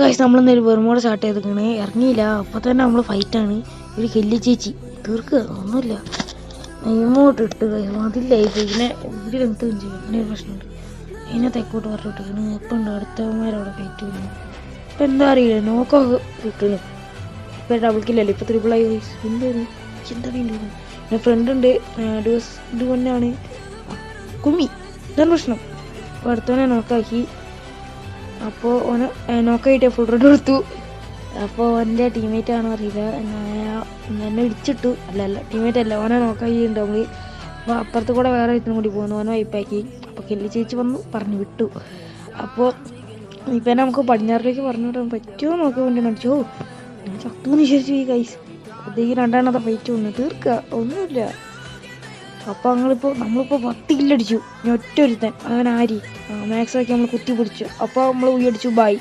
Guys നമ്മളിന്നൊരു വെറുമോടെ start ചെയ്തിരിക്കണേ, ഇറങ്ങിയില്ല. അപ്പോൾ തന്നെ നമ്മൾ ഫൈറ്റാണ്. ഒരു കെല്ലി ചേച്ചി തീർക്കുക, ഒന്നുമില്ല. ഇങ്ങോട്ട് ഇട്ട് അതില്ലായി പിന്നെ ഇവിടെ എന്തും ചെയ്യും. പിന്നെ ഒരു പ്രശ്നമുണ്ട്, അതിനെ തെക്കോട്ട് പറഞ്ഞിട്ടിരിക്കണ്. ഇപ്പം ഉണ്ട് അടുത്തവന്മാരവിടെ ഫൈറ്റ് വരുന്നു. ഇപ്പം എന്താ അറിയില്ല, നോക്കൊക്കെ കിട്ടണു. ഇപ്പം ഡബിൾ കില്ലല്ലേ, ഇപ്പം ത്രിപിളായി. ഗൈസ് എന്തായിരുന്നു ചിന്തറിയുണ്ട്. എൻ്റെ ഫ്രണ്ട് ഉണ്ട്, ഇത് കൊണ്ടാണ് കുമ്മി. ഇതാണ് പ്രശ്നം. അപ്പോൾ അടുത്തവനെ നോക്കാക്കി. അപ്പോൾ ഓന് നോക്കായിട്ട് ഫുൾ റെഡ് കൊടുത്തു. അപ്പോൾ എൻ്റെ ടീമേറ്റ് ആണോ അറിയില്ല, എന്നെ ഇടിച്ചിട്ടു. അല്ല ടീമേറ്റ് അല്ല, ഓനെ നോക്കാക്കിയിട്ടുണ്ട് നമ്മൾ. അപ്പോൾ അപ്പുറത്ത് കൂടെ വേറെ ഇതിനും കൂടി പോകുന്നു, ഓനെ വൈപ്പാക്കി. അപ്പോൾ കെല്ലി ചേച്ചി വന്നു പറഞ്ഞു വിട്ടു. അപ്പോൾ ഇപ്പം നമുക്ക് പടിഞ്ഞാറിലേക്ക് പറഞ്ഞു വിടാൻ പറ്റുമോ നോക്കാൻ വേണ്ടി നടിച്ചോ. ഞാൻ ചത്തുന്ന് വിചാരിച്ചു ഈ കൈസ്. അതേക്ക് രണ്ടെണ്ണത്തെ ഫൈറ്റ് വന്നു, തീർക്കുക ഒന്നുമില്ല. അപ്പോൾ നമ്മളിപ്പോൾ 10 കില്ലടിച്ചു. ഇനി ഒറ്റ ഒരുത്തൻ അവൻ ആരി മാക്സ് ആക്കി നമ്മൾ കുത്തി പിടിച്ചു. അപ്പോൾ നമ്മൾ ഉയടിച്ചു. ബൈ.